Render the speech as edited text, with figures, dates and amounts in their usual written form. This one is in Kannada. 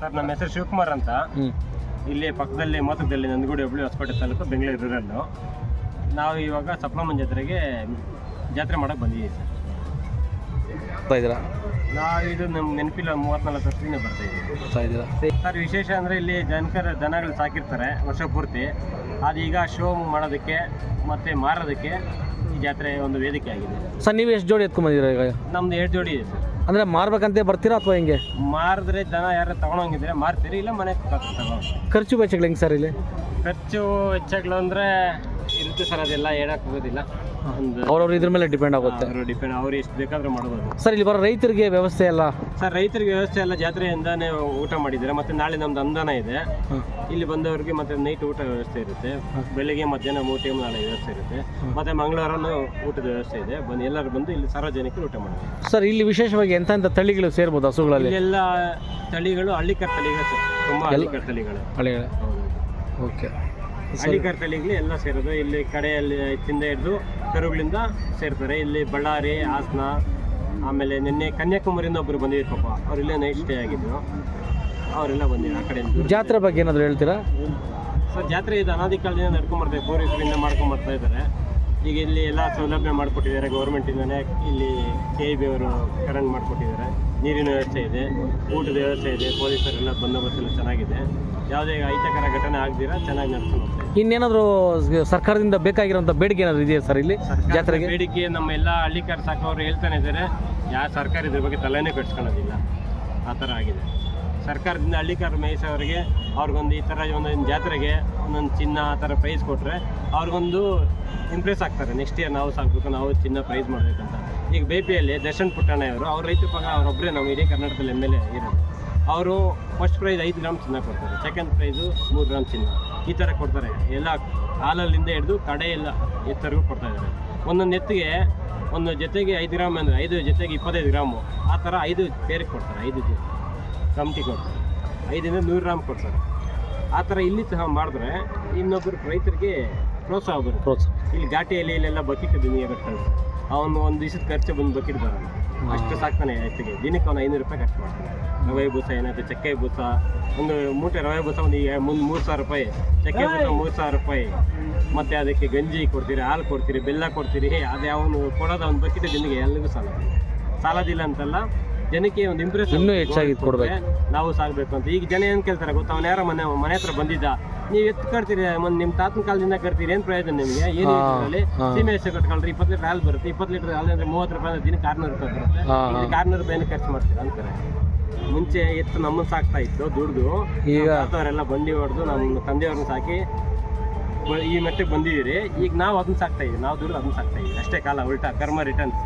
ಸರ್ ನಮ್ಮ ಹೆಸರು ಶಿವಕುಮಾರ್ ಅಂತ. ಇಲ್ಲಿ ಪಕ್ಕದಲ್ಲಿ ಮೋತಕದಲ್ಲಿ ನಂದಗುಡಿ ಹೋಬಳಿ ಹೊಸಕೋಟೆ ತಾಲೂಕು ಬೆಂಗಳೂರು ರೂರಲ್ಲು. ನಾವು ಇವಾಗ ಸಪ್ಲಮ್ಮನ ಜಾತ್ರೆ ಮಾಡೋಕೆ ಬಂದಿದ್ದೀವಿ ಸರ್. ಇದು ನಮ್ಗೆ ನೆನಪಿಲ್ಲ 34 ವರ್ಷದಿಂದ ಬರ್ತಾ ಇದ್ದೀವಿ ಸರ್. ವಿಶೇಷ ಅಂದರೆ ಇಲ್ಲಿ ದನಗಳು ಸಾಕಿರ್ತಾರೆ ವರ್ಷ ಪೂರ್ತಿ. ಅದೀಗ ಶೋ ಮಾಡೋದಕ್ಕೆ ಮತ್ತು ಮಾರೋದಕ್ಕೆ ಈ ಜಾತ್ರೆ ಒಂದು ವೇದಿಕೆ ಆಗಿದೆ ಸರ್. ನೀವು ಎಷ್ಟು ಜೋಡಿ ಎತ್ಕೊಂಡ್ಬಂದಿರ ಈಗ? ನಮ್ದು 2 ಜೋಡಿ ಇದೆ ಸರ್. ಅಂದರೆ ಮಾರ್ಬೇಕಂತ ಬರ್ತೀರಾ ಅಥವಾ ಹೆಂಗೆ? ಮಾರಿದ್ರೆ ದನ ಯಾರು ತಗೊಳಂಗಿದ್ರೆ ಮಾರ್ತೀರಿ, ಇಲ್ಲ ಮನೆ ತಗೊಳ್ಳೋದು. ಖರ್ಚು ವೆಚ್ಚಗಳು ಹೆಂಗೆ ಸರ್ ಇಲ್ಲಿ? ಖರ್ಚು ವೆಚ್ಚಗಳು ಅಂದರೆ ಇರುತ್ತೆ ಸರ್, ಅದೆಲ್ಲ ಹೇಳಕ್ಕೆ ಹೋಗೋದಿಲ್ಲ. ಅವ್ರವ್ರು ಇದ್ರ ಮೇಲೆ ಡಿಪೆಂಡ್ ಆಗುತ್ತೆ. ಡಿಪೆಂಡ್, ಅವ್ರು ಎಷ್ಟು ಬೇಕಾದ್ರೂ ಮಾಡ್ಬೋದು ಸರ್. ಇಲ್ಲಿ ಬರೋ ರೈತರಿಗೆ ವ್ಯವಸ್ಥೆ ಎಲ್ಲ? ಸರ್ ರೈತರಿಗೆ ವ್ಯವಸ್ಥೆ ಎಲ್ಲ ಜಾತ್ರೆಯಿಂದಾನೇ ಊಟ ಮಾಡಿದ್ದಾರೆ. ಮತ್ತು ನಾಳೆ ನಮ್ದು ಅನುದಾನ ಇದೆ. ಇಲ್ಲಿ ಬಂದವರಿಗೆ ಮತ್ತೆ ನೈಟ್ ಊಟ ವ್ಯವಸ್ಥೆ ಇರುತ್ತೆ. ಬೆಳಿಗ್ಗೆ ಮಧ್ಯಾಹ್ನ 3 ಟೈಮ್ ನಾಳೆ ವ್ಯವಸ್ಥೆ ಇರುತ್ತೆ. ಮತ್ತು ಮಂಗಳವಾರನೂ ಊಟದ ವ್ಯವಸ್ಥೆ ಇದೆ. ಎಲ್ಲರೂ ಬಂದು ಇಲ್ಲಿ ಸಾರ್ವಜನಿಕರು ಊಟ ಮಾಡ್ತಾರೆ ಸರ್. ಇಲ್ಲಿ ವಿಶೇಷವಾಗಿ ಎಂಥ ತಳಿಗಳು ಸೇರ್ಬೋದು ಹಸುಗಳಲ್ಲಿ? ಎಲ್ಲ ತಳಿಗಳು ಹಳ್ಳಿಕರ್ ತಳಿಗಳು ಸರ್, ತುಂಬ ಹಳ್ಳಿಕರ್ ತಳಿಗಳು. ಓಕೆ. ಹಳ್ಳಿಕರ್ ತಳಿಗಳು ಎಲ್ಲ ಸೇರೋದು. ಇಲ್ಲಿ ಕಡೆಯಲ್ಲಿ ತಿಂದ ಹಿಡಿದು ಕರುಗಳಿಂದ ಸೇರ್ತಾರೆ. ಇಲ್ಲಿ ಬಳ್ಳಾರಿ, ಹಾಸನ, ಆಮೇಲೆ ನಿನ್ನೆ ಕನ್ಯಾಕುಮಾರಿಯಿಂದ ಒಬ್ಬರು ಬಂದಿದ್ರು ಪಾಪ, ಅವರಿಲ್ಲೇ ನೈಟ್ ಸ್ಟೇ ಆಗಿದ್ರು. ಅವರೆಲ್ಲ ಬಂದಿದ್ರು ಆ ಕಡೆಯಿಂದ. ಜಾತ್ರೆ ಬಗ್ಗೆ ಏನಾದರೂ ಹೇಳ್ತೀರಾ ಸರ್? ಜಾತ್ರೆ ಇದು ಅನಾದಿ ಕಾಲದಿಂದ ನಡ್ಕೊಂಬರ್ತಾರೆ, ಪೂರ್ವಿಕರಿಂದ ಮಾಡ್ಕೊಂಬರ್ತಾ ಇದ್ದಾರೆ. ಈಗ ಇಲ್ಲಿ ಎಲ್ಲ ಸೌಲಭ್ಯ ಮಾಡಿಕೊಟ್ಟಿದ್ದಾರೆ ಗೌರ್ಮೆಂಟಿಂದನೇ. ಇಲ್ಲಿ KEB ಅವರು ಕರೆಂಟ್ ಮಾಡಿಕೊಟ್ಟಿದ್ದಾರೆ. ನೀರಿನ ವ್ಯವಸ್ಥೆ ಇದೆ, ಊಟದ ವ್ಯವಸ್ಥೆ ಇದೆ, ಪೊಲೀಸರೆಲ್ಲ ಬಂದೋಬಸ್ತ್ ಎಲ್ಲ ಚೆನ್ನಾಗಿದೆ. ಯಾವುದೇ ಅಹಿತಕರ ಘಟನೆ ಆಗದಿರ ಚೆನ್ನಾಗಿ ನಡ್ಕೊಂಡು ಹೋಗ್ತಾ ಇದೆ. ಇನ್ನೇನಾದರೂ ಸರ್ಕಾರದಿಂದ ಬೇಕಾಗಿರೋಂಥ ಬೇಡಿಕೆ ಏನಾದರೂ ಇದೆಯಾ ಸರ್ ಇಲ್ಲಿ ಜಾತ್ರೆಗೆ? ಬೇಡಿಕೆ ನಮ್ಮ ಎಲ್ಲ ಹಳ್ಳಿಕಾರ್ ಸಾಕೋರು ಹೇಳ್ತಾನೆ ಇದ್ದಾರೆ. ಯಾವ ಸರ್ಕಾರ ಇದ್ರ ಬಗ್ಗೆ ತಲೆನೇ ಕೆಡ್ಸ್ಕೊಳ್ಳೋದಿಲ್ಲ, ಆ ಥರ ಆಗಿದೆ. ಸರ್ಕಾರದಿಂದ ಹಳ್ಳಿಕಾರ್ ಮೇಯಿಸೋರಿಗೆ ಅವ್ರಿಗೊಂದು ಈ ಥರ ಒಂದೊಂದು ಜಾತ್ರೆಗೆ ಒಂದೊಂದು ಚಿನ್ನ ಆ ಥರ ಪ್ರೈಸ್ ಕೊಟ್ಟರೆ ಅವ್ರಿಗೊಂದು ಇಂಪ್ರೆಸ್ ಆಗ್ತಾರೆ. ನೆಕ್ಸ್ಟ್ ಇಯರ್ ನಾವು ಸಾಕಬೇಕು, ನಾವು ಚಿನ್ನ ಪ್ರೈಸ್ ಮಾಡಬೇಕಂತ. ಈಗ BPಯಲ್ಲಿ ದರ್ಶನ್ ಪುಟ್ಟಣ್ಣವರು ಅವ್ರ ರೈತರ ಪಕ್ಕ ಅವರೊಬ್ಬರೇ ನಮ್ಮ ಇಡೀ ಕರ್ನಾಟಕದಲ್ಲಿ MLA ಇರೋದು. ಅವರು ಫಸ್ಟ್ ಪ್ರೈಸ್ 5 ಗ್ರಾಮ್ ಚಿನ್ನ ಕೊಡ್ತಾರೆ, ಸೆಕೆಂಡ್ ಪ್ರೈಸು 3 ಗ್ರಾಮ್ ಚಿನ್ನ, ಈ ಥರ ಕೊಡ್ತಾರೆ. ಎಲ್ಲ ಹಾಲಲ್ಲಿಂದ ಹಿಡಿದು ಕಡೆ ಎಲ್ಲ ಎತ್ತರಿಗೂ ಕೊಡ್ತಾ ಇದ್ದಾರೆ. ಒಂದೊಂದು ಎತ್ತಿಗೆ ಒಂದು ಜೊತೆಗೆ 5 ಗ್ರಾಮ್ ಅಂದರೆ 5 ಜೊತೆಗೆ 25 ಗ್ರಾಮು, ಆ ಥರ 5 ಪೇರಿಗೆ ಕೊಡ್ತಾರೆ. 5 ಕಮಿಟಿ ಕೊಡ್ತಾರೆ, 5ರಿಂದ 100 ಗ್ರಾಮ್ ಕೊಡ್ತಾರೆ. ಆ ಥರ ಇಲ್ಲಿ ಸಹ ಮಾಡಿದ್ರೆ ಇನ್ನೊಬ್ಬರು ರೈತರಿಗೆ ಪ್ರೋತ್ಸಾಹ ಬರುತ್ತೆ. ಇಲ್ಲಿ ಘಾಟಿಯಲ್ಲಿ ಇಲ್ಲೆಲ್ಲ ಬಕೆಟ್ ದಿನಿಗೆ ಕಳ್ಸಿ ಅವನು ಒಂದು ದಿವಸದ ಖರ್ಚು ಬಂದು ಬಕೆಟ್ ಬರೋಲ್ಲ, ಅಷ್ಟು ಸಾಕ್ತಾನೆ. ಎತ್ತಿಗೆ ದಿನಕ್ಕೆ ಅವನು 500 ರೂಪಾಯಿ ಖರ್ಚು ಮಾಡ್ತಾನೆ. ರವೆ ಬೂಸ ಏನಾಯ್ತು, ಚಕ್ಕೆ ಬೂಸ, ಒಂದು ಮೂಟೆ ರವೆ ಬೂಸ ಒಂದು 3,000 ರೂಪಾಯಿ, ಚಕ್ಕೆ ಬೂಸ 3,000 ರೂಪಾಯಿ. ಮತ್ತು ಅದಕ್ಕೆ ಗಂಜಿ ಕೊಡ್ತೀರಿ, ಹಾಲು ಕೊಡ್ತೀರಿ, ಬೆಲ್ಲ ಕೊಡ್ತೀರಿ. ಅದೇ ಅವನು ಕೊಡೋದು ಒಂದು ಬಕೆಟ್ ದಿನಿಗೆ ಎಲ್ಲರಿಗೂ ಸಾಲದಿಲ್ಲ ಅಂತಲ್ಲ, ಜನಕ್ಕೆ ಒಂದು ಇಂಪ್ರೆಸ್ ಇನ್ನೂ ಹೆಚ್ಚಾಗಿ ಕೊಡಬೇಕು, ನಾವು ಸಾಗಬೇಕು ಅಂತ. ಈಗ ಜನ ಏನು ಕೇಳ್ತಾರೆ ಗೊತ್ತಾ? ಅವನು ಯಾರೋ ಮನೆ ಹತ್ರ ಬಂದಿದ್ದ, ನೀವು ಎತ್ತು ಕಟ್ತೀರಿ, ನಿಮ್ಮ ತಾತನ ಕಾಲದಿಂದ ಕಟ್ತೀರಿ, ಏನು ಪ್ರಯೋಜನ ನಿಮಗೆ? ಏನು ಸೀಮೆ ಹಸು ಕಟ್ಕೊಳ್ರಿ, 20 ಲೀಟರ್ ಹಾಲು ಬರುತ್ತೆ. 20 ಲೀಟರ್ ಹಾಲು ಅಂದರೆ 30 ರೂಪಾಯಿ ಅಂದ್ರೆ ದಿನಕ್ಕೆ 600 ರೂಪಾಯಿ ಬರುತ್ತೆ. 600 ರೂಪಾಯಿನ ಖರ್ಚು ಮಾಡ್ತೀರಾ ಅಂತಾರೆ. ಮುಂಚೆ ಎತ್ತು ನಮ್ಮನ್ನು ಸಾಕ್ತಾ ಇತ್ತು ದುಡ್ದು. ಈಗ ಅವರೆಲ್ಲ ಬಂಡಿ ಹೊಡೆದು ನಮ್ಮ ತಂದೆಯವ್ರನ್ನ ಸಾಕಿ ಈ ಮಟ್ಟಿಗೆ ಬಂದಿದ್ದೀರಿ. ಈಗ ನಾವು ಅದನ್ನ ಸಾಕ್ತಾ ಇದ್ದೀವಿ, ನಾವು ದುಡ್ಡು ಅದನ್ನ ಸಾಕ್ತಾ ಇದ್ದೀವಿ ಅಷ್ಟೇ. ಕಾಲ ಉಲ್ಟಾ ಕರ್ಮ ರಿಟರ್ನ್ಸ್.